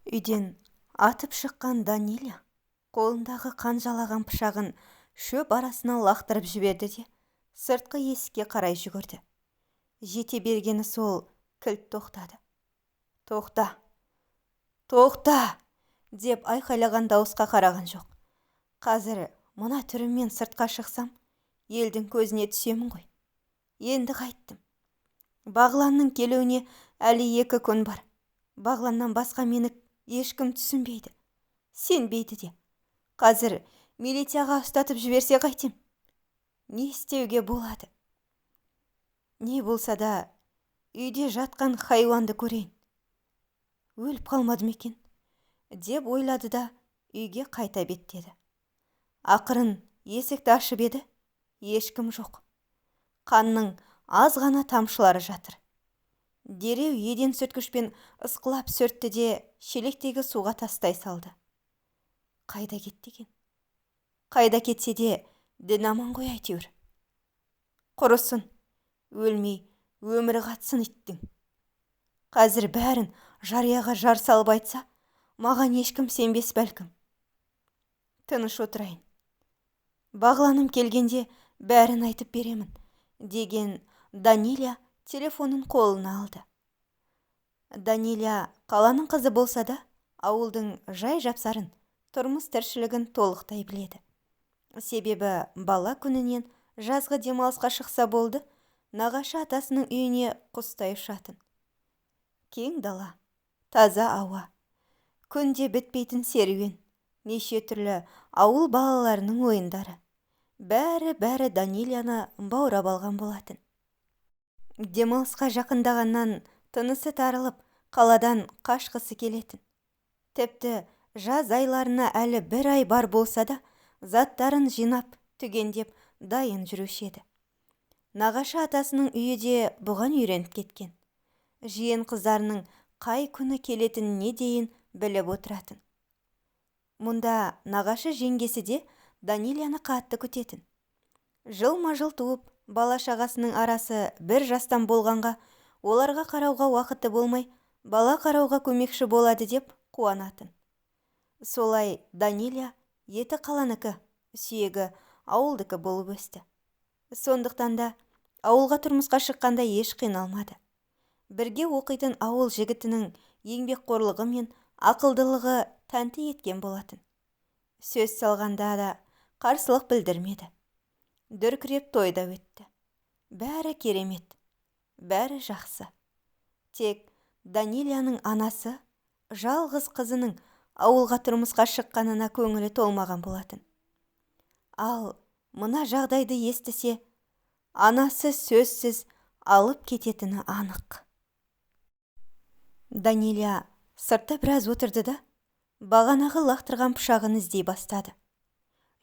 Үйден атып шыққан Даниля қолындағы қанжалаған пышағын шөп арасына лақтырып жіберді де сыртқы есікке қарай жүгірді. Жете бергені сол кілт тоқтады. «Тоқта! Тоқта!» деп айқайлаған дауысқа қараған жоқ. Қазір мына түріммен сыртқа шықсам, елдің көзіне түсемін ғой. Енді қайттым. Бағланның келуіне әлі 2 күн бар. Бағланнан басқа мені ешкім түсінбейді, сенбейді де. Қазір милицияға ұстатып жіберсе қайтем? Не істеуге болады? Не болса да үйде жатқан хайуанды көрейін. Өліп қалмадым екен, деп ойлады да үйге қайта беттеді. Ақырын есікті ашып еді, ешкім жоқ. Қанның аз ғана тамшылары жатыр. Дереу еден сүрткішпен ысқылап сүртті де шелектегі суға тастай салды. Қайда кетті екен? Қайда кетсе де дін аман ғой әйтеуір. Құрысын, өлмей өмірі қатсын иттің. Қазір бәрін жарияға жар салып айтса, маған ешкім сенбес бәлкім. Тыныш отырайын. Бағланым келгенде бәрін айтып беремін, деген Даниля телефонын қолына алды. Даниля қаланың қызы болса да, ауылдың жай жапсарын, тұрмыс тіршілігін толықтай біледі. Себебі бала күнінен жазғы демалысқа шықса болды, нағашы атасының үйіне құстай ұшатын. Кең дала, таза ауа, күнде бітпейтін серуен, неше түрлі ауыл балаларының ойындары. Бәрі Даниляны баурап алған болатын. Демалысқа жақындағаннан тынысы тарылып, қаладан қашқысы келетін. Тіпті жаз айларына әлі 1 ай бар болса да, заттарын жинап, түгендеп дайын жүруші еді. Нағашы атасының үйі де бұған үйреніп кеткен. Жиен қыздарының қай күні келетініне дейін біліп отыратын. Мұнда нағашы жеңгесі де Даниляны қатты күтетін. Жылма-жыл туып, бала-шағасының арасы 1 жастан болғанға, оларға қарауға уақыты болмай, бала қарауға көмекші болады деп қуанатын. Солай Даниля еті қаланыкі, сүйегі ауылдыкі болып өсті. Сондықтан да ауылға тұрмысқа шыққанда еш қиналмады. Бірге оқитын ауыл жігітінің еңбекқорлығы мен ақылдылығы тәнті еткен болатын. Сөз салғанда да қарсылық білдірмеді. Дүркіреп тойда өтті. Бәрі керемет, бәрі жақсы. Тек Даниляның анасы жалғыз қызының ауылға тұрмысқа шыққанына көңілі толмаған болатын. Ал мына жағдайды естісе, анасы сөзсіз алып кететіні анық. Даниля сыртта біраз отырды да, бағанағы лақтырған пышағын іздей бастады.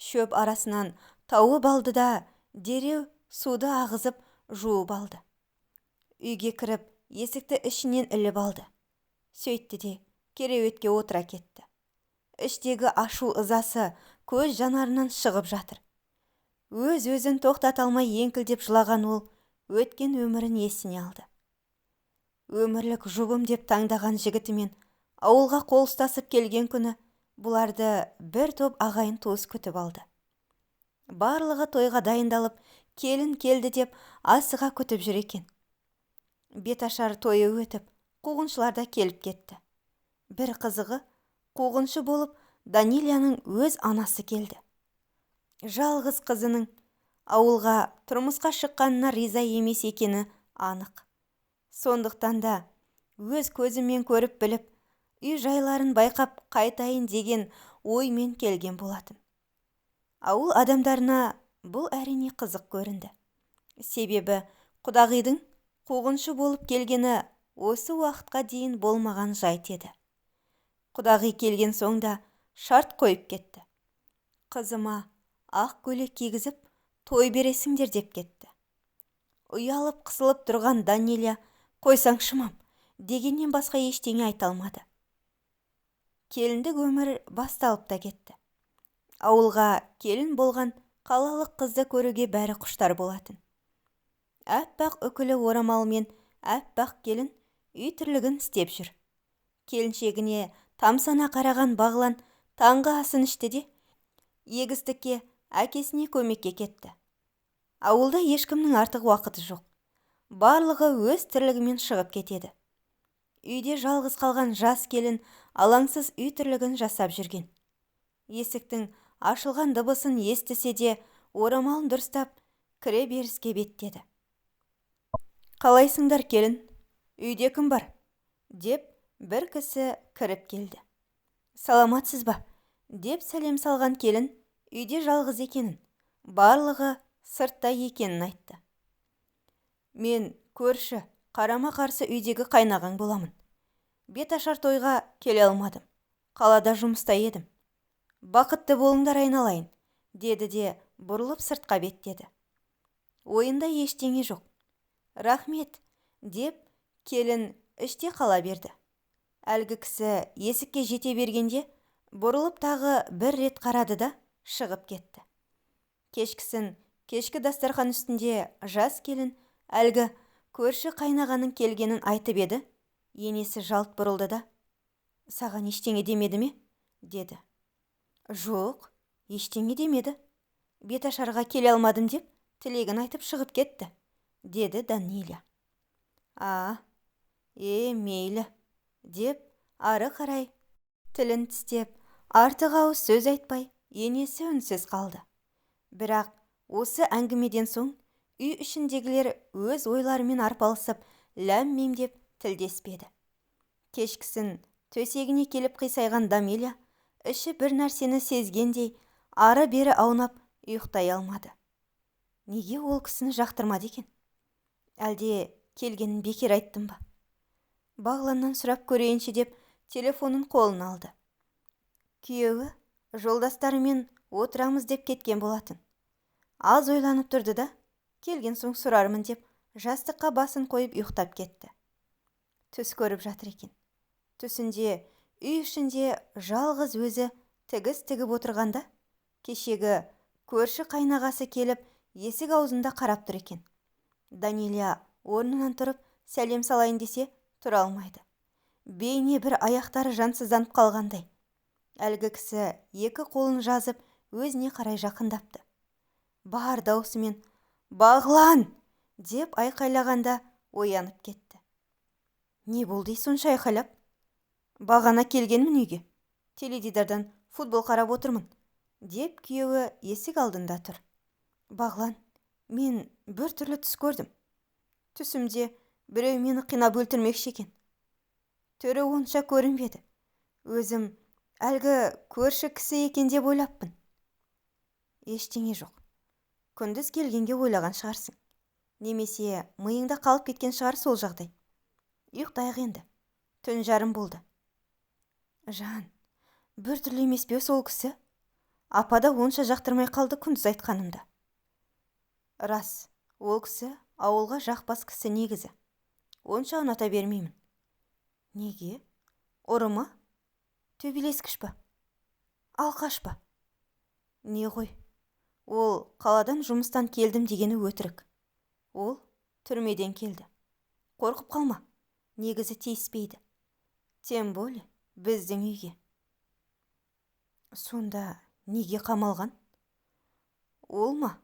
Шөп арасынан тауып алды да, дереу суды ағызып жуып алды. Үйге кіріп, есікті ішінен іліп алды. Сөйтті де кереуетке отыра кетті. Іштегі ашу ызасы көз жанарынан шығып жатыр. Өз-өзін тоқтата алмай еңкілдеп жылаған ол өткен өмірін есіне алды. Өмірлік жұбым деп таңдаған жігітімен ауылға қол ұстасып келген күні бұларды бір топ ағайын туыс күтіп алды. Барлығы тойға дайындалып, келін келді деп асыға күтіп жүр екен. Беташар тойы өтіп, қуғыншылар да келіп кетті. Бір қызығы, қуғыншы болып Даниляның өз анасы келді. Жалғыз қызының ауылға тұрмысқа шыққанына риза емес екені анық. Сондықтан да өз көзімен көріп біліп, үй жайларын байқап қайтайын деген оймен келген болатын. Ауыл адамдарына бұл әрине қызық көрінді. Себебі құдағидың қуғыншы болып келгені осы уақытқа дейін болмаған жайт еді. Құдағи келген соңда шарт қойып кетті. Қызыма ақ көйлек кигізіп, той бересіңдер деп кетті. Ұялып қысылып тұрған Даниля қойсаңшы мам дегеннен басқа ештеңе айта алмады. Келіндік өмір басталып та кетті. Ауылға келін болған қалалық қызды көруге бәрі құштар болатын. Әппақ үкілі орамалмен әппақ келін үй тірлігін істеп жүр. Келіншегіне тамсана қараған Бағлан таңғы асын ішті де егістікке әкесіне көмекке кетті. Ауылда ешкімнің артық уақыты жоқ. Барлығы өз тірлігімен шығып кетеді. Үйде жалғыз қалған жас келін алаңсыз үй тірлігін жасап жүрген. Есіктің ашылған дыбысын естісе де орамалын дұрыстап кіре беріске беттеді. «Қалайсыңдар, келін? Үйде кім бар?» деп бір кісі кіріп келді. «Саламатсыз ба?» деп сәлем салған келін үйде жалғыз екенін, барлығы сыртта екенін айтты. «Мен көрші, қарама-қарсы үйдегі қайнағаң боламын. Беташар тойға келе алмадым. Қалада жұмыста едім. Бақытты болыңдар айналайын», деді де бұрылып сыртқа беттеді. Ойында ештеңе жоқ. «Рахмет», деп келін іште қала берді. Әлгі кісі есікке жете бергенде бұрылып тағы бір рет қарады да шығып кетті. Кешкісін кешкі дастархан үстінде жас келін әлгі көрші қайнағаның келгенін айтып еді. Енесі жалт бұрылды да: «Саған ештеңе демеді ме?» деді. «Жоқ, ештеңе демеді. Беташарға келе алмадым деп тілегін айтып шығып кетті», деді Даниля. Мейлі», деп ары қарай тілін тістеп, артық ауыз сөз айтпай, енесі үнсіз қалды. Бірақ осы әңгімеден соң үй ішіндегілер өз ойларымен арпалысып, ләм-мим деп тілдеспеді. Кешкісін төсегіне келіп қисайған Даниля іші бір нәрсені сезгендей ары-бері аунап ұйықтай алмады. Неге ол кісіні жақтырмады екен? Әлде келгенін бекер айттым ба? Бағланнан сұрап көрейінші деп телефонын қолына алды. Күйеуі жолдастарымен отырамыз деп кеткен болатын. Аз ойланып тұрды да, келген соң сұрармын деп жастыққа басын қойып ұйықтап кетті. Түс көріп жатыр екен. Түсінде үй ішінде жалғыз өзі тігіс тігіп отырғанда, кешегі көрші қайнағасы келіп есік аузында қарап тұр екен. Даниля орнынан тұрып сәлем салайын десе тұра алмайды. Бейне бір аяқтары жансызданып қалғандай. Әлгі кісі екі қолын жазып өзіне қарай жақындапты. Бар даусымен «Бағлан!» деп айқайлағанда оянып кетті. «Не болды сонша айқайлап?» «Бағана келгенмін үйге. Теледидардан футбол қарап отырмын», деп күйеуі есік алдында тұр. «Бағлан, мен бір түрлі түс көрдім. Түсімде біреу мені қинап өлтірмекші екен. Түрі онша көрінбеді. Өзім әлгі көрші кісі екен деп ойлаппын». «Ештеңе жоқ. Күндіз келгенге ойлаған шығарсың. Немесе миыңда қалып кеткен шығар сол жағдай. Ұйықтайық енді. Түн жарым болды». «Жан, бір түрлі емес пе сол кісі? Апада онша жақтырмай қалды күндіз айтқанымда». «Рас, ол кісі ауылға жақпас кісі негізі. Онша ұната бермеймін». «Неге? Ұры ма? Төбелескіш па? Алқаш па?» «Не ғой? Ол қаладан жұмыстан келдім дегені өтірік. Ол түрмеден келді. Қорқып қалма, негізі тиіспейді. Тем более біздің үйге». «Сонда неге қамалған?» «Ол ма?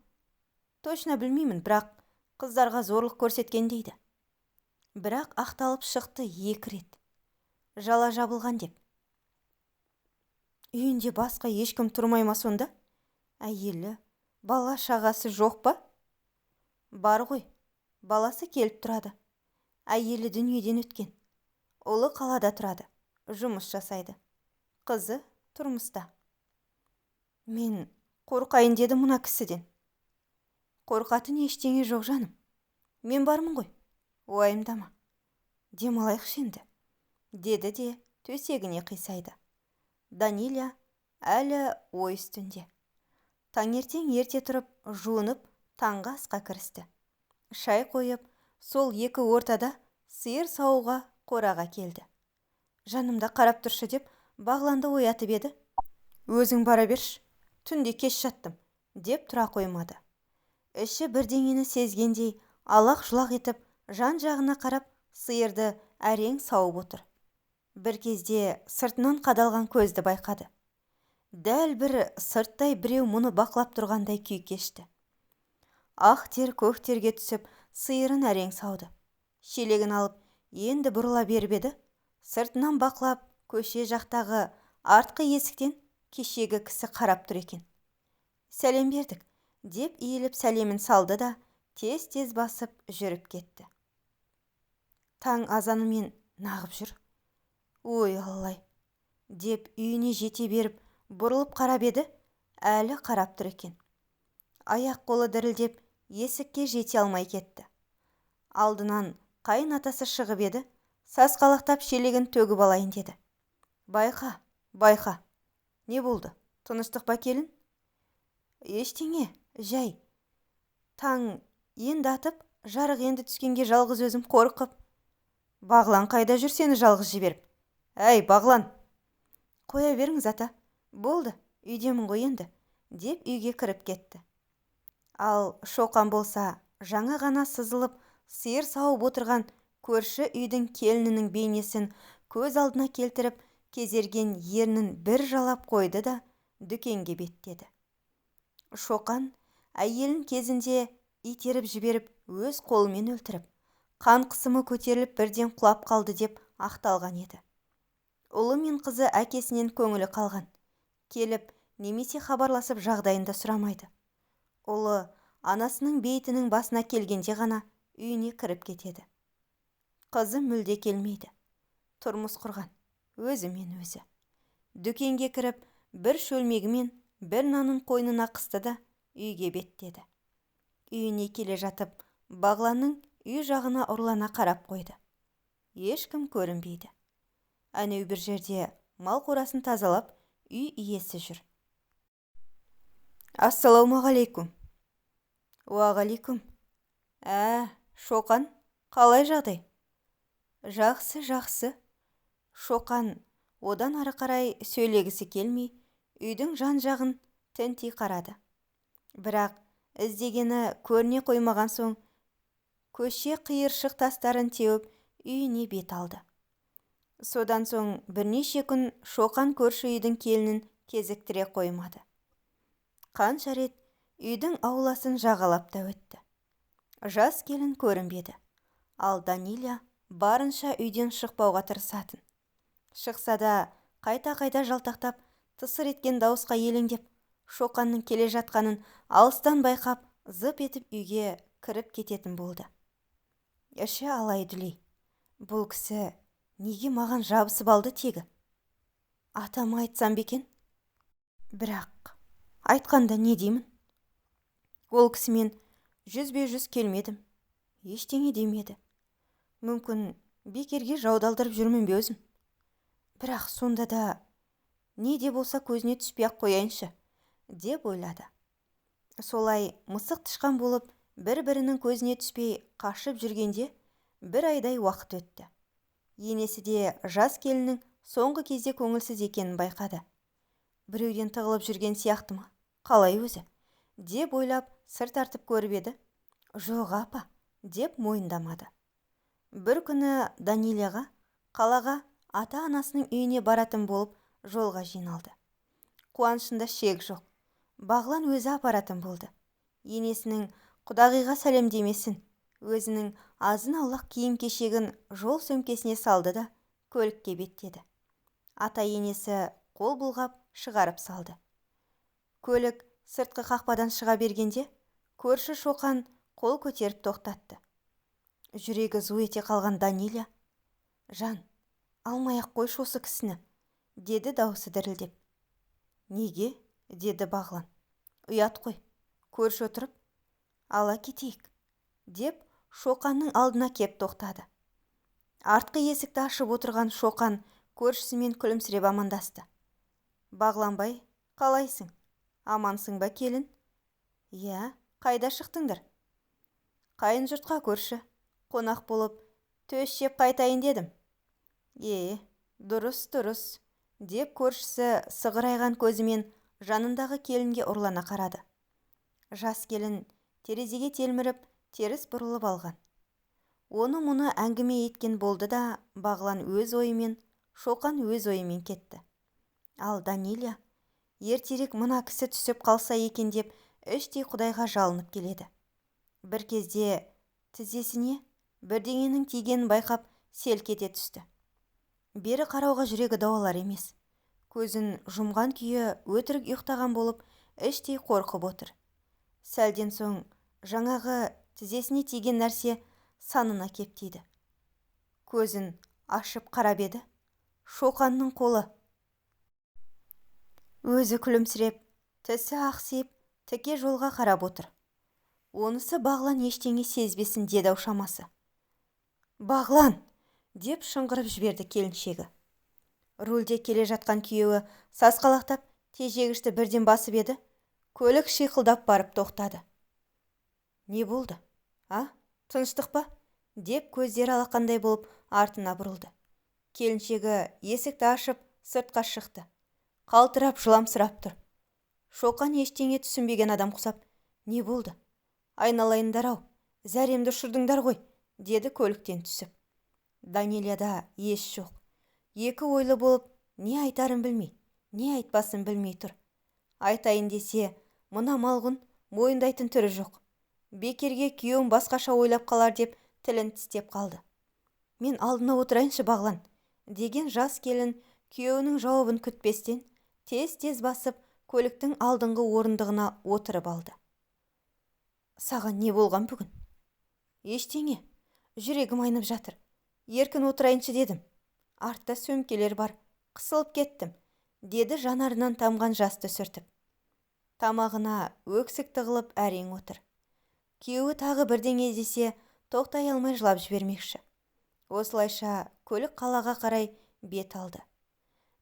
Точно білмеймін, бірақ қыздарға зорлық көрсеткен дейді. Бірақ ақталып шықты 2 рет. Жала жабылған деп». «Үйінде басқа ешкім тұрмай ма сонда? Әйелі, бала шағасы жоқ па?» «Бар ғой, баласы келіп тұрады. Әйелі дүниеден өткен. Ұлы қалада тұрады, жұмыс жасайды. Қызы тұрмыста». «Мен қорқайын деді мұна кісіден». «Қорқатын ештеңе жоқ жаным. Мен бармын ғой, уайымдама. Демалайықшы енді», деді де төсегіне қисайды. Даниля әлі ой үстінде. Таңертең ерте тұрып, жуынып, таңғы асқа кірісті. Шай қойып, сол екі ортада сиыр сауға қораға келді. «Жанымда қарап тұршы» деп Бағланды оятып еді. «Өзің бара берші, түнде кеш жаттым», деп тұра қоймады. Іші бірдеңені сезгендей алақ-жұлақ етіп, жан-жағына қарап, сиырды әрең сауып отыр. бір кезде сыртынан қадалған көзді байқады. Дәл бір сырттай біреу мұны бақылап тұрғандай күй кешті. Ақ тер көк терге түсіп, сиырын әрең сауды. Шелегін алып, енді бұрыла беріп еді, сыртынан бақылап, көше жақтағы артқы есіктен кешегі кісі қарап тұр екен. «Сәлем бердік», деп иіліп сәлемін салды да, тез-тез басып жүріп кетті. Таң азанымен нағып жүр. «Ой, Аллай», деп үйіне жете беріп, бұрылып қарап еді, әлі қарап тұр екен. Аяқ қолы дірілдеп, есікке жете алмай кетті. Алдынан қайын атасы шығып еді, сасқалақтап шелегін төгіп алайын деді. «Байқа, байқа, не болды? Тыныштық па келін?» «Ештеңе, жай. Таң енді атып, жарық енді түскенге жалғыз өзім қорқып». «Бағлан қайда жүр сені жалғыз жіберіп?» «Әй, Бағлан!» «Қоя беріңіз, ата. Болды, үйдемін ғой енді», деп үйге кіріп кетті. Ал Шоқан болса, жаңа ғана сызылып, сиыр сауып отырған көрші үйдің келінінің бейнесін көз алдына келтіріп, кезерген ернін бір жалап қойды да дүкенге беттеді. Шоқан әйелін кезінде итеріп жіберіп, өз қолымен өлтіріп, қан қысымы көтеріліп бірден құлап қалды деп ақталған еді. Ұлы мен қызы әкесінен көңілі қалған. Келіп, немесе хабарласып жағдайында сұрамайды. Ұлы анасының бейітінің басына келгенде ғана үйіне кіріп кетеді. Қызы мүлде келмейді. Тұрмыс құрған, өзімен өзі. Дүкенге кіріп, бір шөлмегімен бір нанын қойнына қысты да үйге беттеді. Үйіне келе жатып, Бағланның үй жағына ұрлана қарап қойды. Ешкім көрінбейді. Әнеу бір жерде мал қорасын тазалап, үй иесі жүр. «Ассалаумағалейкум». «Уағалейкум». Шоқан, қалай жағдай?» «Жақсы, жақсы». Шоқан одан ары қарай сөйлегісі келмей, үйдің жан-жағын тінтей қарады. Бірақ іздегені көріне қоймаған соң, көше қиыршық тастарын теуіп, үйіне бет алды. Содан соң бірнеше күн Шоқан көрші үйдің келінін кезіктіре қоймады. Қанша рет үйдің ауласын жағалап та өтті. Жас келін көрінбеді. Ал Даниля барынша үйден шықпауға тырысатын. Шықса да қайта-қайта жалтақтап, тысыр еткен дауысқа елеңдеп, Шоқанның келе жатқанын алыстан байқап, зып етіп үйге кіріп кететін болды. Іші алай-дүлей. Бұл кісі неге маған жабысып алды тегі? Атама айтсам бекен? Бірақ айтқанда не деймін? Ол кісімен жүзбе-жүз келмедім. Ештеңе демеді. Мүмкін бекерге жаудалдырып жүрмін бе өзім? Бірақ сонда да не де болса көзіне түспей-ақ қояйыншы, деп ойлады. Солай мысық тышқан болып, бір-бірінің көзіне түспей қашып жүргенде бір айдай уақыт өтті. Енесі де жас келіннің соңғы кезде көңілсіз екенін байқады. Біреуден тығылып жүрген сияқты ма? Қалай өзі? Деп ойлап сыр тартып көріп еді. Жоқ, апа, деп мойындамады. Бір күні Даниляға қалаға ата-анасының үйіне баратын болып жолға жиналды. Қуанышында шек жоқ. Бағлан өзі апаратын болды. Енесінің құдағиға сәлемдемесін, өзінің азын-аулақ киім-кешегін жол сөмкесіне салды да көлікке беттеді. Ата-енесі қол бұлғап шығарып салды. Көлік сыртқы қақпадан шыға бергенде, көрші Шоқан қол көтеріп тоқтатты. Жүрегі зу ете қалған Даниля: «Жан, алмай-ақ қойшы осы кісіні», деді даусы дірілдеп. «Неге?» деді Бағлан. «Ұят қой, көрші отырып, ала кетейік», деп Шоқанның алдына кеп тоқтады. Артқы есікті ашып отырған Шоқан көршісімен күлімсіреп амандасты. «Бағланбай, қалайсың? Амансың ба келін?» «Иә, қайда шықтыңдар?» «Қайын жұртқа көрші, қонақ болып, төс жеп қайтайын дедім». Дұрыс, деп көршісі сығырайған көзімен жанындағы келінге ұрлана қарады. Жас келін терезеге телміріп, теріс бұрылып алған. Оны мұны әңгіме еткен болды да, Бағлан өз ойымен Шоқан өз ойымен кетті. Ал Даниля ертерек мына кісі түсіп қалса екен деп іштей Құдайға жалынып келеді. Бір кезде тізесіне бірдеңенің тигенін байқап селк ете түсті. Бері қарауға жүрегі дауалар емес. Көзін жұмған күйі өтірік ұйықтаған болып іштей қорқып отыр. Сәлден соң жаңағы тізесіне тиген нәрсе санына кеп тиді. Көзін ашып қарап еді. Шоқанның қолы. Өзі күлімсіреп, тісі ақсиып, тіке жолға қарап отыр. Онысы Бағлан ештеңе сезбесін деді шамасы. «Бағлан!» деп шыңғырып жіберді келіншегі. Рульде келе жатқан күйеуі сасқалақтап тежегішті бірден басып еді. Көлік шиқылдап барып тоқтады. «Не болды? Тыныштық па?» деп көздері алақандай болып артына бұрылды. Келіншегі есікті ашып сыртқа шықты. Қалтырап жыламсырап тұр. Шоқан ештеңе түсінбеген адам құсап: «Не болды? Айналайындар-ау, зәремді ұшырдыңдар ғой», деді көліктен түсіп. Даниляда еш жоқ. Екі ойлы болып, не айтарын білмей, не айтпасын білмей тұр. Айтайын десе, мына малғұн мойындайтын түрі жоқ. Бекерге күйеуім басқаша ойлап қалар деп тілін тістеп қалды. «Мен алдына отырайыншы, Бағлан», деген жас келін күйеуінің жауабын күтпестен тез-тез басып көліктің алдыңғы орындығына отырып алды. «Саған не болған бүгін?» «Ештеңе, жүрегім айнып жатыр. Еркін отырайыншы дедім. Артта сөмкелер бар, қысылып кеттім», деді жанарынан тамған жасты сүртіп. Тамағына өксік тығылып әрең отыр. Күйеуі тағы бірдеңе десе тоқтай алмай жылап жібермекші. Осылайша көлік қалаға қарай бет алды.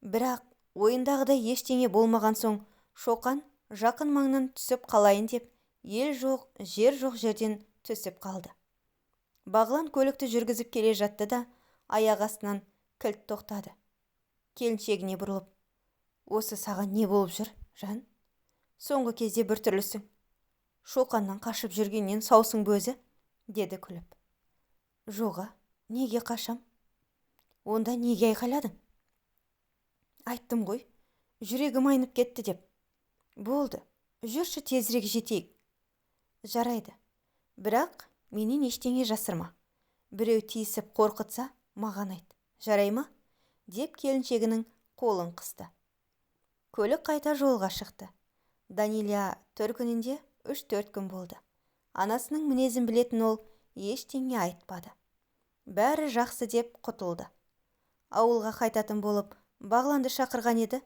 Бірақ ойындағыдай ештеңе болмаған соң Шоқан жақын маңнан түсіп қалайын деп ел жоқ, жер жоқ жерден түсіп қалды. Бағлан көлікті жүргізіп келе жатты да аяқ астынан кілт тоқтады. Келіншегіне бұрылып: «Осы саған не болып жүр, жан? Соңғы кезде бір түрлісің. Шоқаннан қашып жүргеннен саусың бөзі», деді күліп. «Жоға, неге қашам?» «Онда неге айқайладың?» «Айттым ғой, жүрегім айнып кетті деп». «Болды, жүрші, тезірек жетейік». «Жарайды, бірақ менен ештеңе жасырма. Біреу тиісіп қорқытса, маған айт. Жарай ма?» деп келіншегінің қолын қысты. Көлік қайта жолға шықты. Даниля төркінінде 3-4 күн болды. Анасының мінезін білетін ол ештеңе айтпады. Бәрі жақсы деп құтылды. Ауылға қайтатын болып Бағланды шақырған еді.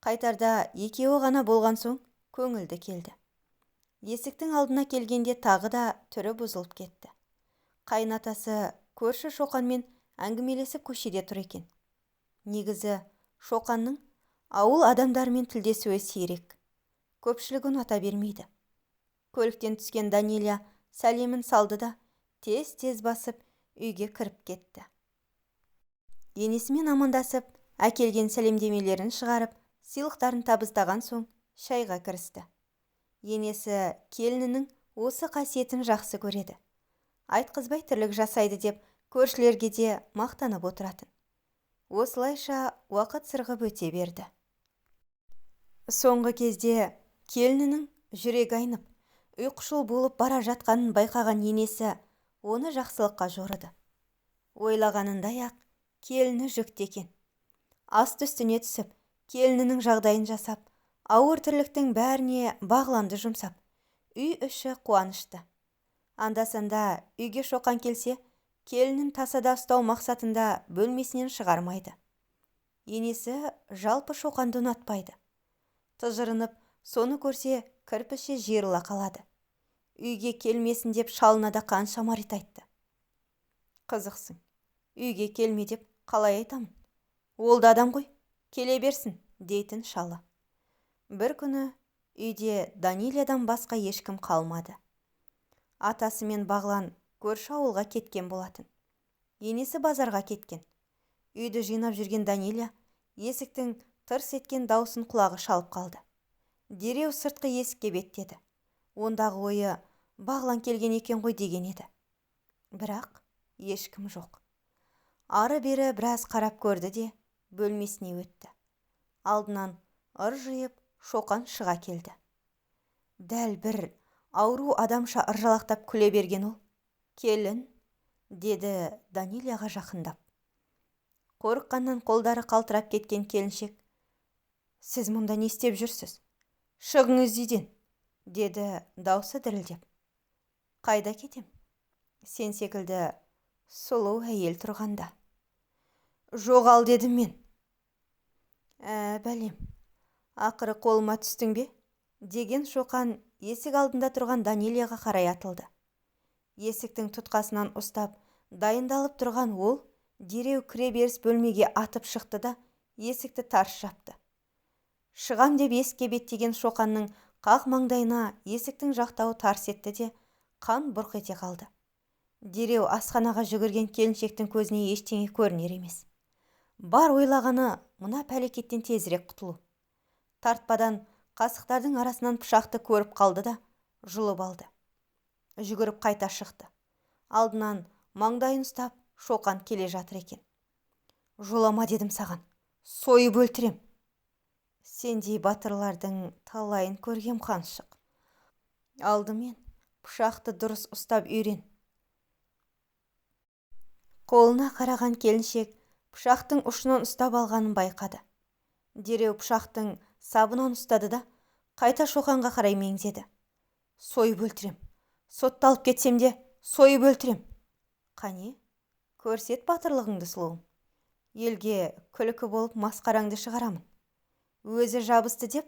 Қайтарда екеуі ғана болған соң көңілді келді. Есіктің алдына келгенде тағы да түрі бұзылып кетті. Қайнатасы көрші Шоқанмен әңгімелесіп көшеде тұр екен. Негізі Шоқанның ауыл адамдарымен тілдесуі сирек. Көпшілігі ұната бермейді. Көліктен түскен Даниля сәлемін салды да тез-тез басып үйге кіріп кетті. Енесімен амандасып, әкелген сәлемдемелерін шығарып, сыйлықтарын табыстаған соң шайға кірісті. Енесі келінінің осы қасиетін жақсы көреді. Айтқызбай тірлік жасайды деп көршілерге де мақтанып отыратын. Осылайша уақыт сырғып өте берді. Соңғы кезде келінінің жүрегі айнып, ұйқышыл болып бара жатқанын байқаған енесі оны жақсылыққа жорыды. Ойлағанындай-ақ келіні жүкті екен. Асты үстіне түсіп, келінінің жағдайын жасап, ауыр тірліктің бәріне Бағланды жұмсап, үй іші қуанышты. Анда-санда үйге Шоқан келсе, келінін тасада ұстау мақсатында бөлмесінен шығармайды. Енесі жалпы Шоқанды ұнатпайды. Тыжырынып, соны көрсе кірпіші жиырыла қалады. Үйге келмесін деп шалына да қаншама рет айтты. «Қызықсың, үйге келме деп қалай айтамын? Ол да адам ғой, келе берсін», дейтін шалы. Бір күні үйде Данилядан басқа ешкім қалмады. Атасы мен Бағлан көрші ауылға кеткен болатын. Енесі базарға кеткен. Үйді жинап жүрген Даниля есіктің тырс еткен даусын құлағы шалып қалды. Дереу сыртқы есікке беттеді. Ондағы ойы Бағлан келген екен ғой деген еді. Бірақ ешкім жоқ. Ары бері біраз қарап көрді де бөлмесіне өтті. Алдынан ыржиып Шоқан шыға келді. Дәл бір ауру адамша ыржалақтап күле берген ол. «Келін», деді Данилияға жақындап. Қорыққаннан қолдары қалтырап кеткен келіншек: «Сіз мұнда не істеп жүрсіз? Шығыңыз үйден», деді даусы дірілдеп. «Қайда кетем? Сен секілді сұлу әйел тұрғанда». «Жоғал», дедім мен. Бәлем, ақыры қолыма түстің бе?» деген Шоқан есік алдында тұрған Данилияға қарай атылды. Есіктің тұтқасынан ұстап дайындалып тұрған ол дереу кіреберіс бөлмеге атып шықты да есікті тарс жапты. Шығам деп есікке беттеген Шоқанның қақ маңдайына есіктің жақтауы тарс етті де қан бұрқ ете қалды. Дереу асханаға жүгірген келіншектің көзіне ештеңе көрінер емес. Бар ойлағаны мына пәлекеттен тезірек құтылу. Тартпадан қасықтардың арасынан пышақты көріп қалды да жұлып алды. Жүгіріп қайта шықты. Алдынан маңдайын ұстап Шоқан келе жатыр екен. «Жолама, дедім саған, сойып өлтірем». «Сендей батырлардың талайын көргем, Қаншық. Алдымен пышақты дұрыс ұстап үйрен». Қолына қараған келіншек пышақтың ұшынан ұстап алғанын байқады. Дереу пышақтың сабынан ұстады да қайта Шоқанға қарай меңзеді. «Сойып өлтірем. Сотталып кетсем де сойып өлтірем». «Қане, көрсет батырлығыңды, сұлуым. Елге күлкі болып масқараңды шығарамын. Өзі жабысты деп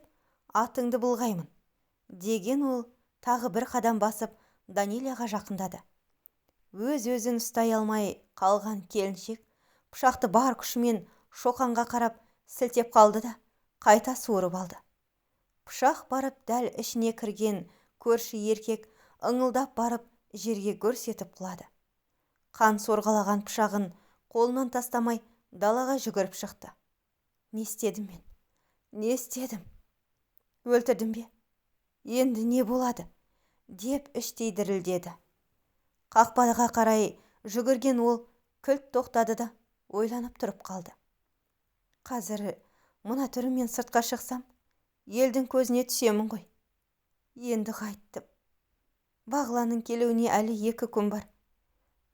атыңды бұлғаймын», деген ол тағы бір қадам басып Данилияға жақындады. Өз-өзін ұстай алмай қалған келіншек пышақты бар күшімен Шоқанға қарап сілтеп қалды да қайта суырып алды. Пышақ барып дәл ішіне кірген көрші еркек ыңылдап барып жерге гүрс етіп құлады. Қан сорғалаған пышағын қолынан тастамай далаға жүгіріп шықты. «Не істедім мен? Не істедім? Өлтірдім бе? Енді не болады?» деп іштей дірілдеді. Қақпаға қарай жүгірген ол кілт тоқтады да ойланып тұрып қалды. «Қазір мына түріммен сыртқа шықсам, елдің көзіне түсемін ғой. Енді қайттым. Бағланның келуіне әлі 2 күн бар.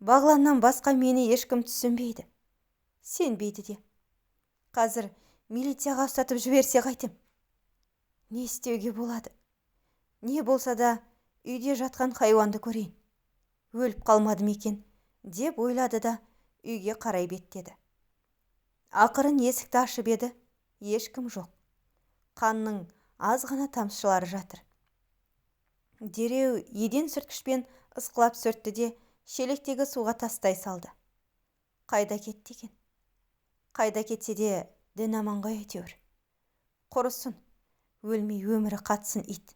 Бағланнан басқа мені ешкім түсінбейді, сенбейді де. Қазір милицияға ұстатып жіберсе қайтем? Не істеуге болады? Не болса да үйде жатқан хайуанды көрейін. Өліп қалмадым екен», деп ойлады да үйге қарай беттеді. Ақырын есікті ашып еді, ешкім жоқ. Қанның аз ғана тамшылары жатыр. Дереу еден сүрткішпен ысқылап сүртті де шелектегі суға тастай салды. Қайда кетті екен? Қайда кетсе де дін аман ғой әйтеуір. Құрысын, өлмей өмірі қатсын ит.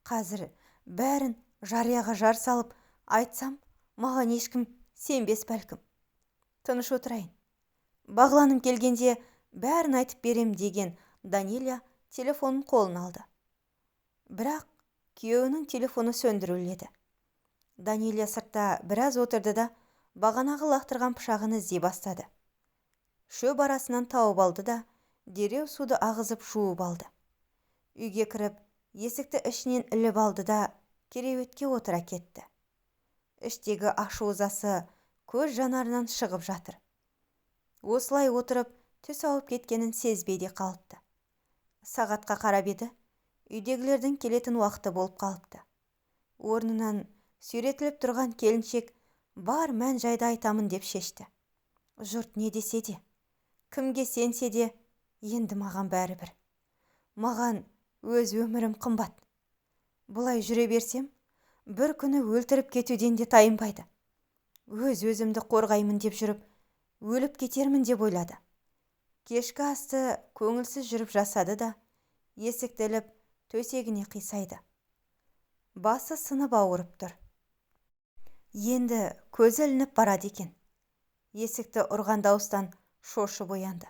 Қазір бәрін жарияға жар салып айтсам, маған ешкім сенбес бәлкім. Тыныш отырайын. Бағланым келгенде бәрін айтып берем, деген Данилия телефонын қолына алды. Бірақ күйеуінің телефоны сөндіруледі. Данилия сыртта біраз отырды да бағанағы лақтырған пышағын іздей бастады. Шөп арасынан тауып алды да дереу суды ағызып жуып алды. Үйге кіріп, есікті ішінен іліп алды да кереуетке отыра кетті. Іштегі ашу ызасы көз жанарынан шығып жатыр. Осылай отырып түс ауып кеткенін сезбей де қалыпты. Сағатқа қарап еді, үйдегілердің келетін уақыты болып қалыпты. Орнынан сүйретіліп тұрған келіншек бар мән жайды айтамын деп шешті. Жұрт не десе де, кімге сенсе де, енді маған бәрібір. Маған өз өмірім қымбат. Бұлай жүре берсем, бір күні өлтіріп кетуден де тайынбайды. Өз-өзімді қорғаймын деп жүріп, өліп кетермін деп ойлады. Кешкі асты көңілсіз жүріп жасады да, есікті іліп төсегіне қисайды. Басы сынып ауырып тұр. Енді көзі ілініп барады екен. Есікті ұрған дауыстан шошып оянды.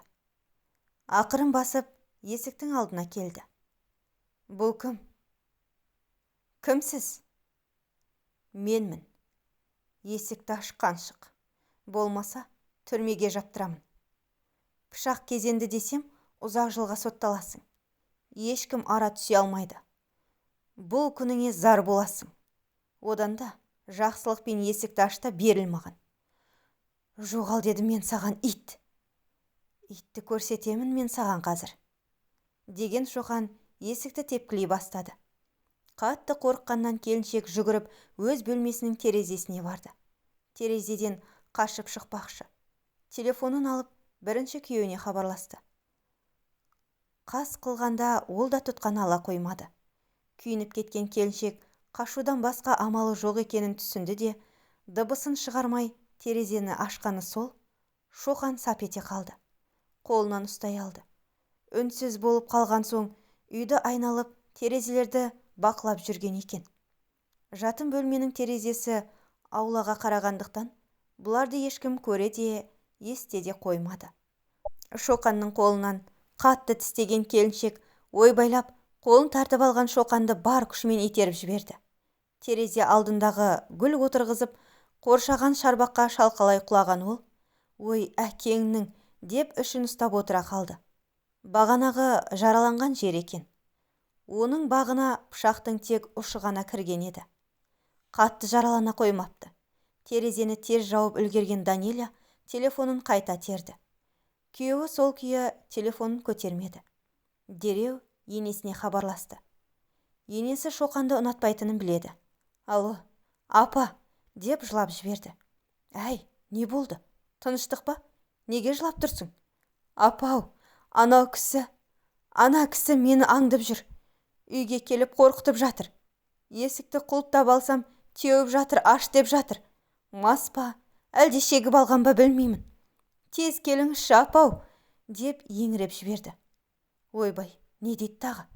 Ақырын басып есіктің алдына келді. Бұл кім? Кімсіз? Менмін. Есікті аш, Қаншық. Болмаса түрмеге жаптырамын. Пышақ кезенді десем, ұзақ жылға сотталасың. Ешкім ара түсе алмайды. Бұл күніңе зар боласың. Одан да жақсылықпен есікті ашта беріл маған. Жоғал дедім мен саған, ит. Итті көрсетемін мен саған қазір. Деген Шоқан есікті тепкілей бастады. Қатты қорыққаннан келіншек жүгіріп өз бөлмесінің терезесіне барды. Терезеден қашып шықпақшы. Телефонын алып бірінші күйеуіне хабарласты. Қас қылғанда ол да тұтқаны ала қоймады. Күйініп кеткен келіншек қашудан басқа амалы жоқ екенін түсінді де, дыбысын шығармай терезені ашқаны сол, Шоқан сап ете қалды. Қолынан ұстай алды. Үнсіз болып қалған соң үйді айналып терезелерді бақылап жүрген екен. Жатын бөлменің терезесі аулаға қарағандықтан бұларды ешкім көре де, есте де қоймады. Шоқанның қолынан қатты тістеген келіншек ойбайлап қолын тартып алған Шоқанды бар күшімен итеріп жіберді. Терезе алдындағы гүл отырғызып қоршаған шарбаққа шалқалай құлаған ол, ой әкеңнің деп ішін ұстап отыра қалды. Бағанағы жараланған жер екен. Оның бағына пышақтың тек ұшы ғана кірген еді. Қатты жаралана қоймапты. Терезені тез жауып үлгерген Даниля телефонын қайта терді. Күйеуі сол күйі телефонын көтермеді. Дереу енесіне хабарласты. Енесі Шоқанды ұнатпайтынын біледі. Алло, апа, деп жылап жіберді. Әй, не болды? Тыныштық па? Неге жылап тұрсың? Апау, ана кісі мені аңдып жүр. Үйге келіп қорқытып жатыр. Есікті құлыптап алсам, теуіп жатыр, аш деп жатыр. Мас па, әлде шегіп алған ба білмеймін. Тез келіңізші, апау, деп еңіреп жіберді. Ойбай, не дейді тағы?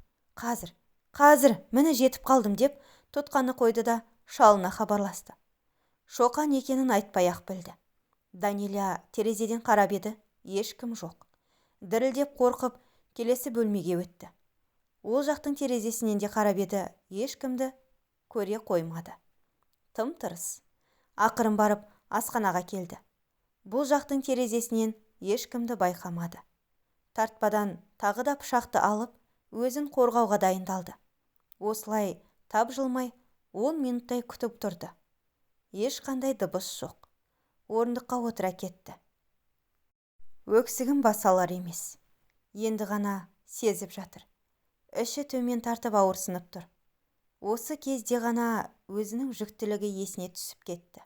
Қазір, мені жетіп қалдым деп тұтқаны қойды да шалына хабарласты. Шоқан екенін айтпай-ақ білді. Даниля терезеден қарап еді, ешкім жоқ. Дірілдеп қорқып, келесі бөлмеге өтті. Ол жақтың терезесінен де қарап еді, ешкімді көре қоймады. Тым-тырыс. Ақырын барып асханаға келді. Бұл жақтың терезесінен ешкімді байқамады. Тартпадан тағы да пышақты алып, өзін қорғауға дайындалды. Осылай тапжылмай 10 минуттай күтіп тұрды. Ешқандай дыбыс жоқ. Орындыққа отыра кетті. Өксігін баса алар емес. Енді ғана сезіп жатыр. Іші төмен тартып ауырсынып тұр. Осы кезде ғана өзінің жүктілігі есіне түсіп кетті.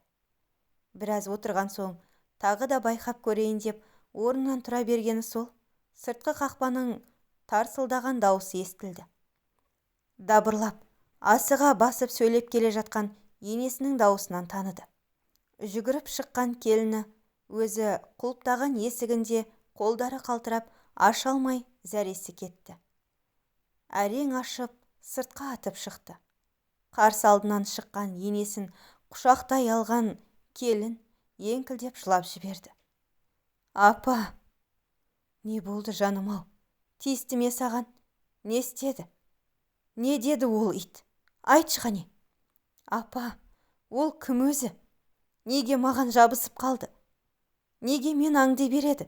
Біраз отырған соң тағы да байқап көрейін деп орнынан тұра бергені сол, сыртқы қақпаның тарсылдаған дауысы естілді. Дабырлап, асыға басып сөйлеп келе жатқан енесінің дауысынан таныды. Жүгіріп шыққан келіні өзі құлыптаған есігінде қолдары қалтырап аша алмай зәресі кетті. Әрең ашып, сыртқа атып шықты. Қарсы алдынан шыққан енесін құшақтай алған келін еңкілдеп жылап жіберді. Апа! Не болды жаным-ау? Тиісті ме саған? Не істеді? Не деді ол ит? Айтшы қане. Апа, ол кім өзі? Неге маған жабысып қалды? Неге мен аңдай береді?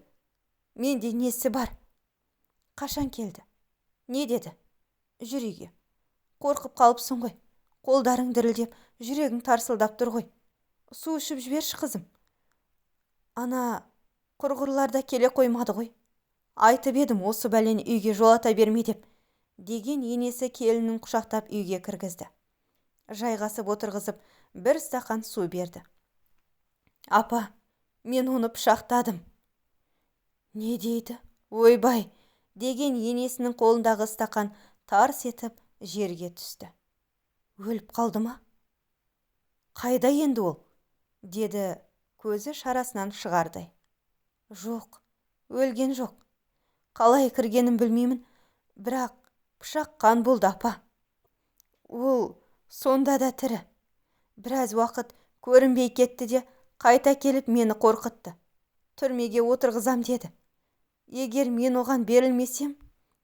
Менде несі бар? Қашан келді? Не деді? Жүр үйге. Қорқып қалыпсың ғой. Қолдарың дірілдеп, жүрегің тарсылдап тұр ғой. Су ішіп жіберші қызым. Ана құрғырларда келе қоймады ғой. Айтып едім осы бәлені үйге жолата берме деп. Деген енесі келінін құшақтап үйге кіргізді. Жайғасып отырғызып, бір стақан су берді. Апа, мен оны пышақтадым. Не дейді? Ойбай! Деген енесінің қолындағы стақан тарс етіп жерге түсті. Өліп қалды ма? Қайда енді ол? Деді көзі шарасынан шығардай. Жоқ, өлген жоқ. Қалай кіргенін білмеймін, бірақ пышақ қан болды, апа. Ол сонда да тірі. Біраз уақыт көрінбей кетті де, қайта келіп мені қорқытты. Түрмеге отырғызам деді. Егер мен оған берілмесем,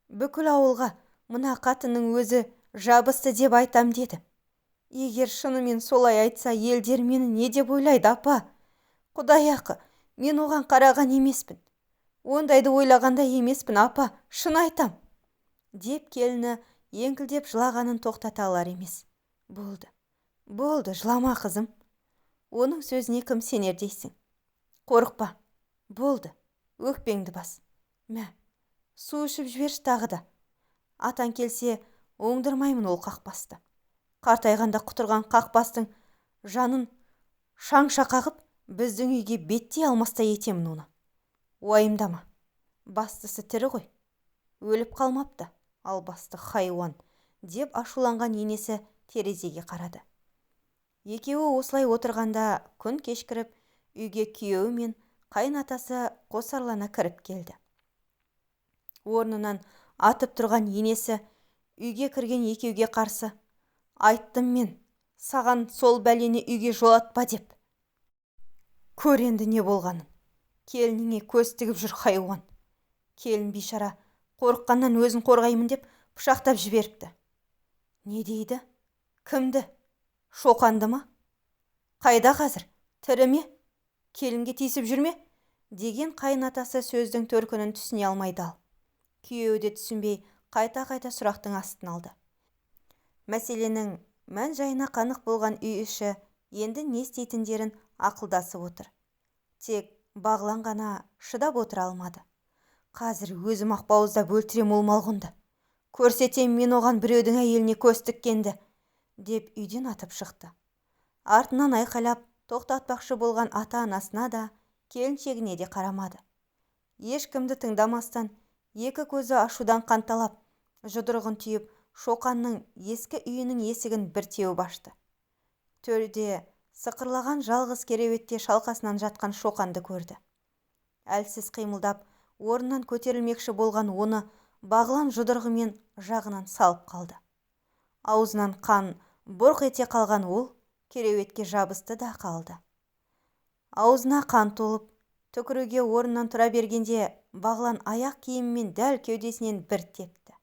бүкіл ауылға мына қатынның өзі жабысты деп айтам деді. Егер шынымен солай айтса, елдер мені не деп ойлайды, апа? Құдай ақы, мен оған қараған емеспін. Ондайды ойлағанда емеспін, апа, шын айтам. Деп келіні еңкілдеп жылағанын тоқтата алар емес. Болды, жылама қызым. Оның сөзіне кім сенер дейсің? Қорықпа. Болды, өкпеңді бас. Мә, су ішіп жіберші тағы да. Атан келсе, оңдырмаймын ол қақпасты. Қартайғанда құтырған қақпастың жанын шаңша қағып, біздің үйге беттей алмастай етемін оны. Уайымдама. Бастысы тірі ғой. Өліп қалмапты, ал басты хайуан, деп ашуланған енесі терезеге қарады. Екеуі осылай отырғанда күн кешкіріп, үйге күйеуі мен қайынатасы қосарлана кіріп келді. Орнынан атып тұрған енесі үйге кірген екеуге қарсы: айттым мен, саған сол бәлені үйге жолатпа деп. Көр енді не болғанын. Келініңе көз тігіп жүр хайуан. Келін бейшара қорыққаннан өзін қорғаймын деп пышақтап жіберіпті. Не дейді? Кімді? Шоқанды ма? Қайда қазір? Тірі ме? Келінге тиісіп жүрме? Деген қайынатасы сөздің төркінін түсіне алмайды ал. Күйеуі де түсінбей қайта-қайта сұрақтың астын алды. Мәселенің мән жайына қанық болған үй іші енді не істейтіндерін ақылдасып отыр. Тек Бағлан ғана шыдап отыра алмады. Қазір өзім ақбауыздап өлтірем ол малғұнды. Көрсетем мен оған біреудің әйеліне көз тіккенді, деп үйден атып шықты. Артынан айқайлап тоқтатпақшы болған ата-анасына да, келіншегіне де қарамады. Ешкімді тыңдамастан, екі көзі ашудан қанталап, жұдырығын түйіп, Шоқанның ескі үйінің есігін бір теуіп ашты. Төрде сықырлаған жалғыз кереуетте шалқасынан жатқан Шоқанды көрді. Әлсіз қимылдап, орнынан көтерілмекші болған оны Бағлан жұдырығымен жағынан салып қалды. Аузынан қан бұрқ ете қалған ол кереуетке жабысты да қалды. Аузына қан толып, түкіруге орнынан тұра бергенде Бағлан аяқ киіммен дәл кеудесінен бір тепті.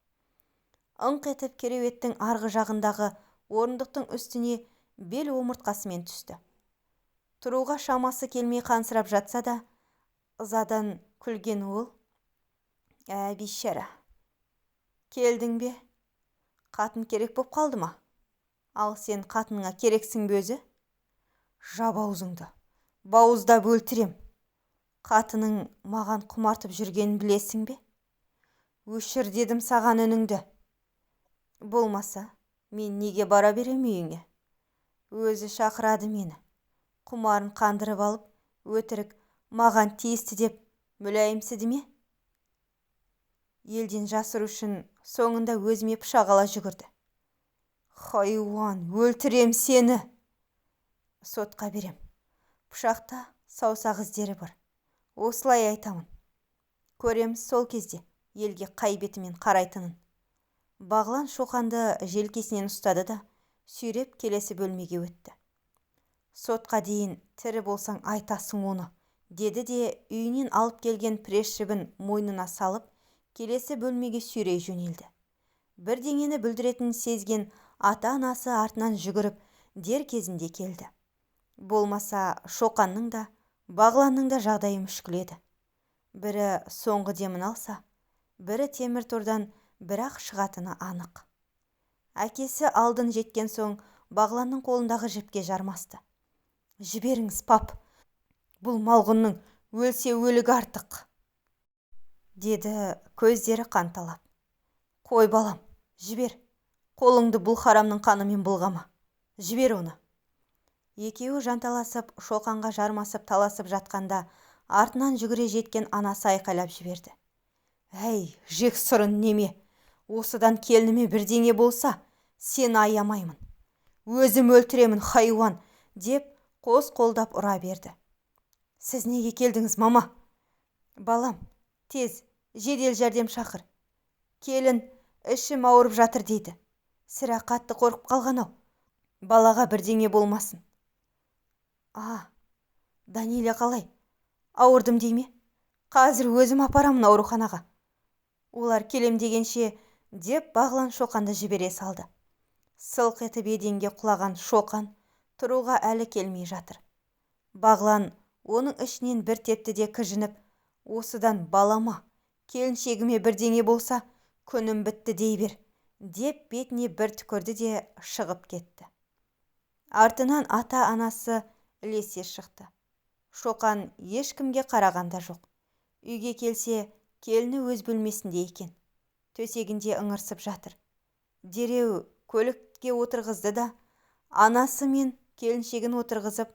Ыңқ етіп кереуеттің арғы жағындағы орындықтың үстіне бел омыртқасымен түсті. Тұруға шамасы келмей қансырап жатса да, ызадан күлген ол: бейшара, келдің бе? Қатын керек боп қалды ма? Ал сен қатыныңа керексің бе өзі? Жап аузыңды, бауыздап өлтірем. Қатының маған құмартып жүргенін білесің бе? Өшір дедім саған үніңді. Болмаса, мен неге бара берем үйіңе? Өзі шақырады мені. Құмарын қандырып алып, өтірік маған тиісті деп мүләйімсіді ме? Елден жасыру үшін соңында өзіме пышақ ала жүгірді. Хайуан, өлтірем сені. Сотқа берем. Пышақта саусақ іздері бар. Осылай айтамын. Көреміз сол кезде елге қай бетімен қарайтынын. Бағлан Шоқанды желкесінен ұстады да сүйреп келесі бөлмеге өтті. Сотқа дейін тірі болсаң айтасың оны, деді де үйінен алып келген пресс жібін мойнына салып, келесі бөлмеге сүйрей жөнелді. Бірдеңені бүлдіретінін сезген ата-анасы артынан жүгіріп дер кезінде келді. Болмаса Шоқанның да, Бағланның да жағдайы мүшкіл еді. Бірі соңғы демін алса, бірі темір тордан бірақ шығатыны анық. Әкесі алдын жеткен соң Бағланның қолындағы жіпке жармасты. Жіберіңіз, пап, бұл малғұнның өлсе өлігі артық, деді көздері қанталап. Қой балам, жібер, қолыңды бұл харамның қанымен былғама, жібер оны. Екеуі жанталасып, Шоқанға жармасып таласып жатқанда, артынан жүгіре жеткен анасы айқайлап жіберді. Әй, жек сұрын неме, осыдан келініме бірдеңе болса, сені аямаймын. Өзім өлтіремін, хайуан, деп қос қолдап ұра берді. Сіз неге келдіңіз, мама? Балам, тез, жедел жәрдем шақыр. Келін, ішім ауырып жатыр дейді. Сірә қатты қорқып қалған-ау. Балаға бірдеңе болмасын. Даниля қалай? Ауырдым дейме? Қазір өзім апарамын ауруханаға. Олар келем дегенше, деп Бағлан Шоқанды жібере салды. Сылқ етіп еденге құлаған Шоқан тұруға әлі келмей жатыр. Бағлан оның ішінен бір тепті де кіжініп, осыдан балама, келіншегіме бірдеңе болса, күнім бітті дей бер, деп бетіне бір түкірді де шығып кетті. Артынан ата-анасы ілесе шықты. Шоқан ешкімге қарағанда жоқ. Үйге келсе, келіні өз бөлмесінде екен. Төсегінде ыңырсып жатыр. Дереу көлікке отырғызды да, анасы мен келіншегін отырғызып,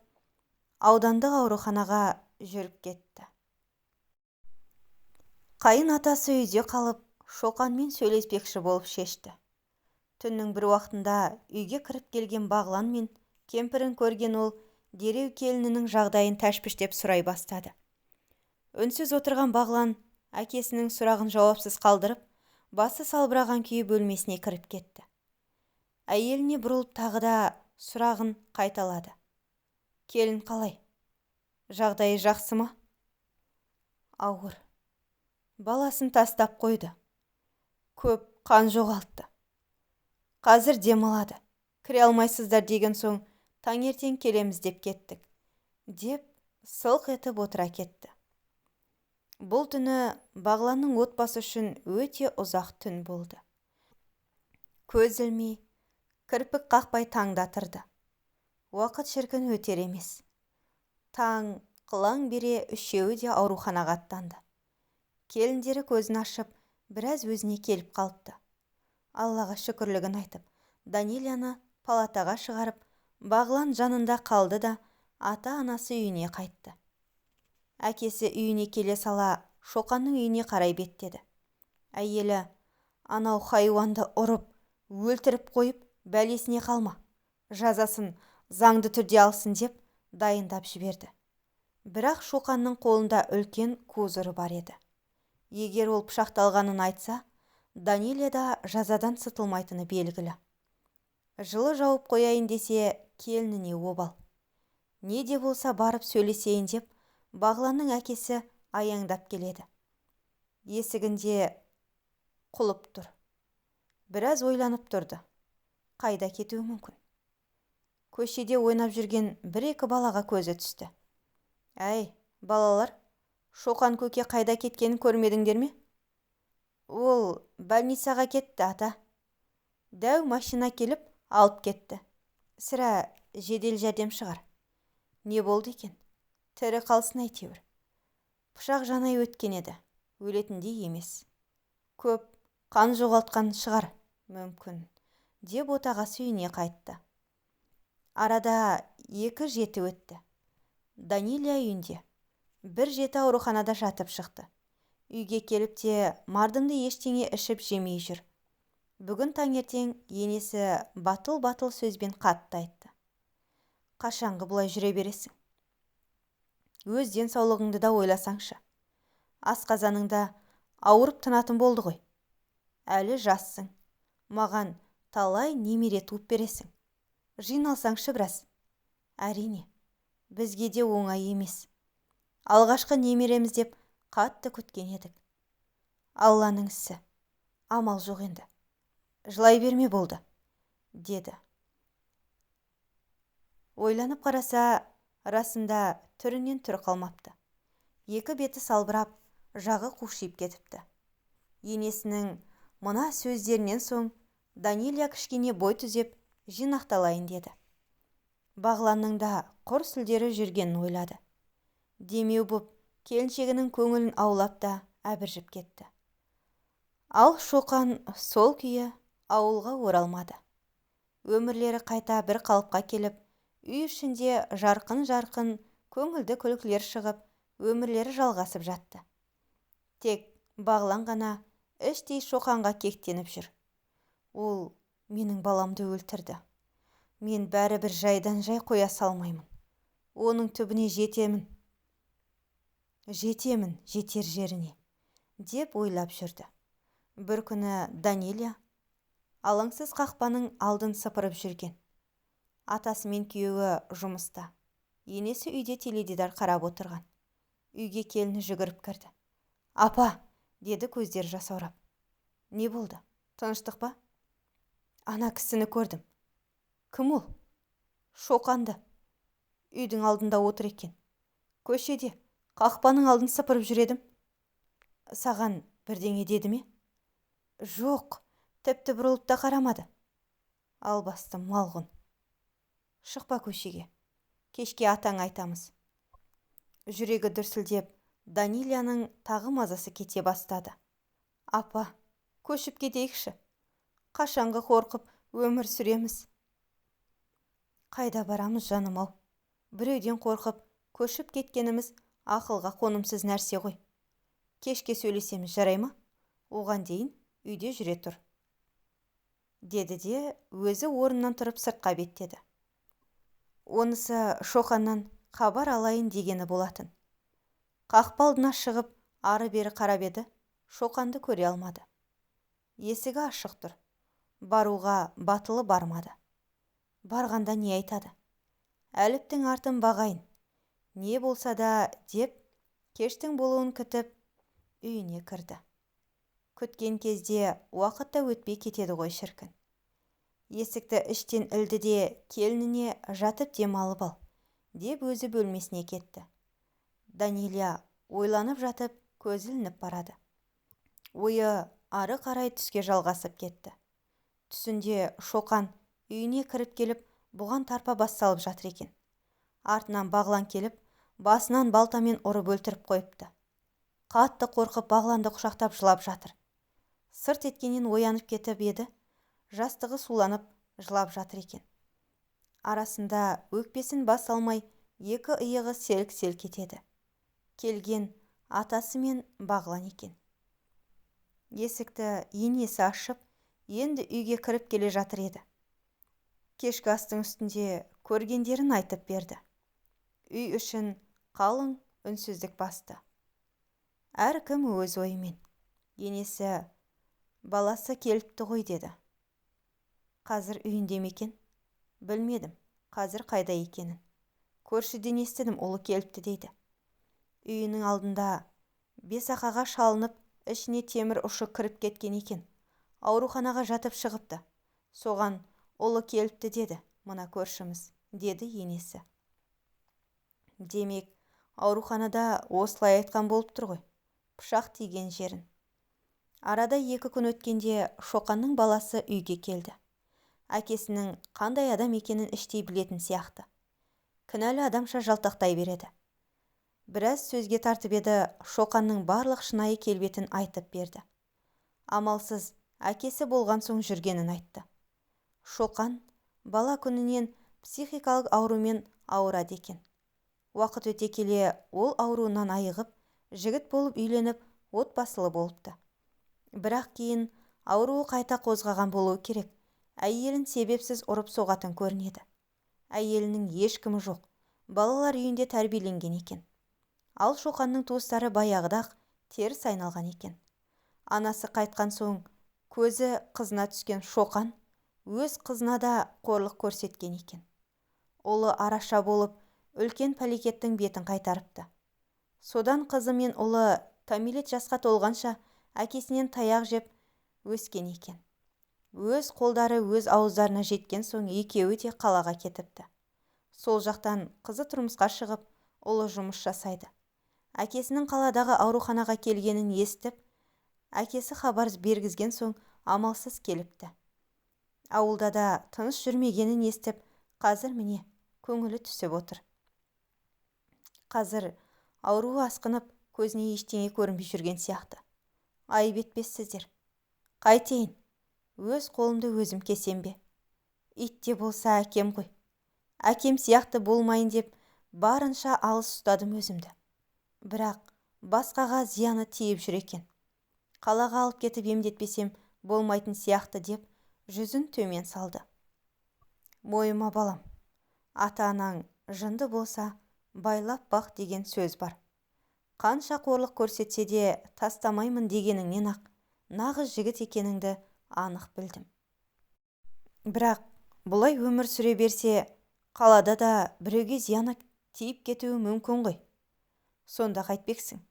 аудандық ауруханаға жүріп кетті. Қайын атасы үйде қалып, Шоқанмен сөйлеспекші болып шешті. Түннің бір уақытында үйге кіріп келген Бағлан мен кемпірін көрген ол дереу келінінің жағдайын тәшпіштеп сұрай бастады. Үнсіз отырған Бағлан әкесінің сұрағын жауапсыз қалдырып, басы салбыраған күйі бөлмесіне кіріп кетті. Әйеліне бұрылып тағы да сұрағын қайталады. Келін қалай? Жағдайы жақсы ма? Ауыр. Баласын тастап қойды. Көп қан жоғалтты. Қазір демалады. Кіре алмайсыздар деген соң таңертең келеміз деп кеттік, деп сылқ етіп отыра кетті. Бұл түні Бағланның отбасы үшін өте ұзақ түн болды. Көз ілмей, кірпік қақпай таңдатырды. Уақыт шіркін өтер емес. Таң қылаң бере үшеуі де ауруханаға аттанды. Келіндері көзін ашып, біраз өзіне келіп қалыпты. Аллаға шүкірлігін айтып, Даниляны палатаға шығарып, Бағлан жанында қалды да, ата-анасы үйіне қайтты. Әкесі үйіне келе сала, Шоқанның үйіне қарай беттеді. Әйелі, анау хайуанды ұрып, өлтіріп қойып, бәлесіне қалма, жазасын заңды түрде алсын деп дайындап жіберді. Бірақ Шоқанның қолында үлкен көзірі бар еді. Егер ол пышақталғанын айтса, Даниля да жазадан сытылмайтыны белгілі. Жылы жауып қояйын десе, келініне обал. Не де болса барып сөйлесейін деп, Бағланның әкесі аяңдап келеді. Есігінде құлып тұр. Біраз ойланып тұрды. Қайда кетуі мүмкін? Көшеде ойнап жүрген бір-екі балаға көзі түсті. Әй, балалар, Шоқан көке қайда кеткенін көрмедіңдер ме? Ол больницаға кетті, ата. Дәу машина келіп, алып кетті. Сірә жедел жәрдем шығар. Не болды екен? Тірі қалсын әйтеуір. Пышақ жанай өткен еді, өлетіндей емес. Көп қан жоғалтқан шығар, мүмкін, деп отағасы үйіне қайтты. Арада 2 жеті өтті. Даниля үйінде. 1 жеті ауруханада жатып шықты. Үйге келіп те мардымды ештеңе ішіп жемей жүр. Бүгін таңертең енесі батыл-батыл сөзбен қатты айтты. Қашанғы бұлай жүре бересің? Өз денсаулығыңды да ойласаңшы. Асқазаныңда ауырып тынатын болды ғой. Әлі жассың. Маған талай немере туып бересің. Жиналсаңшы біраз. Әрине, бізге де оңай емес. Алғашқы немереміз деп қатты күткен едік. Алланың ісі. Амал жоқ енді. Жылай берме болды, деді. Ойланып қараса, расында түрінен түр қалмапты. 2 беті салбырап, жағы қушиып кетіпті. Енесінің мына сөздерінен соң Даниля кішкене бой түзеп жинақталайын деді. Бағланның да құр сүлдері жүргенін ойлады. Демеу боп, келіншегінің көңілін аулап та әбіржіп кетті. Ал Шоқан сол күйі ауылға оралмады. Өмірлері қайта бір қалыпқа келіп, үй ішінде жарқын-жарқын көңілді күлкілер шығып, өмірлері жалғасып жатты. Тек Бағлан ғана іштей Шоқанға кектеніп жүр. Ол менің баламды өлтірді. Мен бәрібір жайдан жай қоя салмаймын. Оның түбіне жетемін, жетер жеріне, деп ойлап жүрді. Бір күні Даниля алаңсыз қақпаның алдын сыпырып жүрген. Атасы мен күйеуі жұмыста. Енесі үйде теледидар қарап отырған. Үйге келіні жүгіріп кірді. Апа, деді көздер жасаурап. Не болды? Тыныштық па? Ана кісіні көрдім. Кім ол? Шоқанды. Үйдің алдында отыр екен. Көшеде, қақпаның алдын сыпырып жүредім. Саған бірдеңе деді ме? Жоқ, тіпті бұрылып та қарамады. Албасты малғұн. Шықпа көшеге. Кешке атаң айтамыз. Жүрегі дүрсілдеп, Данилияның тағы мазасы кете бастады. Апа, көшіп кетейікші. Қашанғы қорқып өмір сүреміз. Қайда барамыз жаным-ау? Біреуден қорқып көшіп кеткеніміз ақылға қонымсыз нәрсе ғой. Кешке сөйлесеміз, жарай ма? Оған дейін үйде жүре тұр. Деді де өзі орнынан тұрып сыртқа беттеді. Онысы Шоқаннан хабар алайын дегені болатын. Қақпа алдына шығып ары-бері қарап еді, Шоқанды көре алмады. Есігі ашық тұр. Баруға батылы бармады. Барғанда не айтады? Әліптің артын бағайын. Не болса да деп, кештің болуын күтіп, үйіне кірді. Күткен кезде уақыт та өтпей кетеді ғой шіркін. Есікті іштен ілді де келініне жатып демалып ал, деп өзі бөлмесіне кетті. Данилия ойланып жатып көзі ілініп барады. Ойы ары қарай түске жалғасып кетті. Түсінде Шоқан үйіне кіріп келіп, бұған тарпа бас салып жатыр екен. Артынан Бағлан келіп, басынан балтамен ұрып өлтіріп қойыпты. Қатты қорқып Бағланды құшақтап жылап жатыр. Сырт еткеннен оянып кетіп еді, жастығы суланып жылап жатыр екен. Арасында өкпесін бас алмай, екі иығы селк-селк етеді. Келген атасы мен Бағлан екен. Есікті енесі ашып, енді үйге кіріп келе жатыр еді. Кешкі астың үстінде көргендерін айтып берді. Үй үшін қалың үнсіздік басты. Әркім өз ойымен. Енесі, баласы келіпті ғой деді. Қазір үйінде ме екен? Білмедім, қазір қайда екенін. Көршіден естідім, ұлы келіпті дейді. Үйінің алдында бесақаға шалынып, ішіне темір ұшы кіріп кеткен екен. Ауруханаға жатып шығыпты. Соған ұлы келіпті деді, мына көршіміз, деді енесі. Демек, ауруханада осылай айтқан болып тұр ғой, пышақ тиген жерін. Арада 2 күн өткенде Шоқанның баласы үйге келді. Әкесінің қандай адам екенін іштей білетін сияқты. Кінәлі адамша жалтақтай береді. Біраз сөзге тартып еді, Шоқанның барлық шынайы келбетін айтып берді. Амалсыз әкесі болған соң жүргенін айтты. Шоқан бала күнінен психикалық аурумен ауырады екен. Уақыт өте келе ол ауруынан айығып, жігіт болып үйленіп, отбасылы болыпты. Бірақ кейін ауруы қайта қозғаған болуы керек. Әйелін себепсіз ұрып соғатын көрінеді. Әйелінің ешкімі жоқ. Балалар үйінде тәрбиеленген екен. Ал Шоқанның туыстары баяғыда-ақ теріс айналған екен. Анасы қайтқан соң көзі қызына түскен Шоқан өз қызына да қорлық көрсеткен екен. Ұлы араша болып, үлкен пәлекеттің бетін қайтарыпты. Содан қызы мен ұлы кәмелет жасқа толғанша әкесінен таяқ жеп өскен екен. Өз қолдары өз ауыздарына жеткен соң екеуі де қалаға кетіпті. Сол жақтан қызы тұрмысқа шығып, ұлы жұмыс жасайды. Әкесінің қаладағы ауруханаға келгенін естіп, әкесі хабар бергізген соң амалсыз келіпті. Ауылда да тыныш жүрмегенін естіп, қазір міне көңілі түсіп отыр. Қазір ауруы асқынып, көзіне ештеңе көрінбей жүрген сияқты. Айып етпессіздер. Қайтейін, өз қолымды өзім кесем бе? Ит те болса әкем ғой. Әкем сияқты болмайын деп барынша алыс ұстадым өзімді. Бірақ басқаға зияны тиіп жүр екен. Қалаға алып кетіп емдетпесем болмайтын сияқты деп жүзін төмен салды. Мойыма балам, ата-анаң жынды болса байлап бақ деген сөз бар. Қанша қорлық көрсетсе де тастамаймын дегеніңнен ақ нағыз жігіт екеніңді анық білдім. Бірақ бұлай өмір сүре берсе, қалада да біреуге зияны тиіп кетуі мүмкін ғой. Сонда қайтпексің?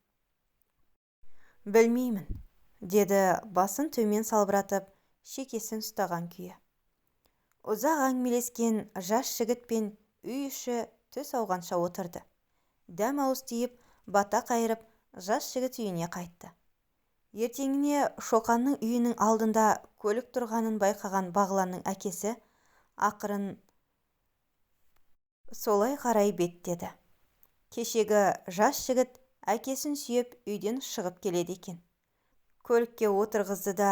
Білмеймін, деді басын төмен салбыратып, шекесін ұстаған күйі. Ұзақ әңгімелескен жас жігітпен үй іші түс ауғанша отырды. Дәм ауыз тиіп, бата қайырып, жас жігіт үйіне қайтты. Ертеңіне Шоқанның үйінің алдында көлік тұрғанын байқаған Бағланның әкесі ақырын солай қарай беттеді. Кешегі жас жігіт әкесін сүйеп үйден шығып келеді екен. Көлікке отырғызды да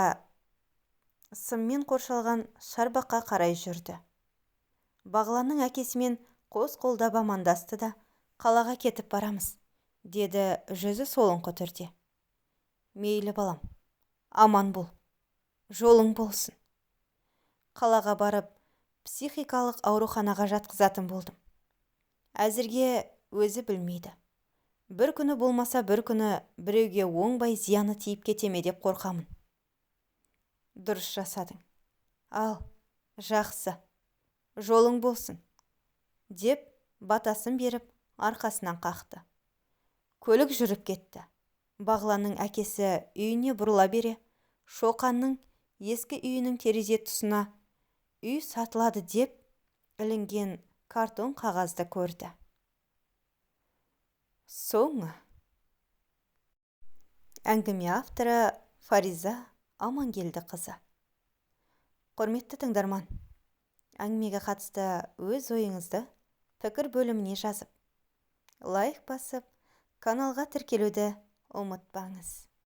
сыммен қоршалған шарбаққа қарай жүрді. Бағланның әкесімен қос қолдап амандасты да, қалаға кетіп барамыз, деді жүзі солыңқы түрде. Мейлі балам, аман бол, жолың болсын. Қалаға барып, психикалық ауруханаға жатқызатын болдым. Әзірге өзі білмейді. Бір күні болмаса бір күні біреуге оңбай зияны тиіп кетеме деп қорқамын. Дұрыс жасадың. Ал, жақсы, жолың болсын, деп батасын беріп арқасынан қақты. Көлік жүріп кетті. Бағланның әкесі үйіне бұрыла бере, Шоқанның ескі үйінің терезе тұсына үй сатылады деп ілінген картон қағазды көрді. Соңы. Әңгіме авторы Фариза Амангелдіқызы. Құрметті тыңдарман, әңгімеге қатысты өз ойыңызды пікір бөліміне жазып, лайк басып, каналға тіркелуді ұмытпаңыз.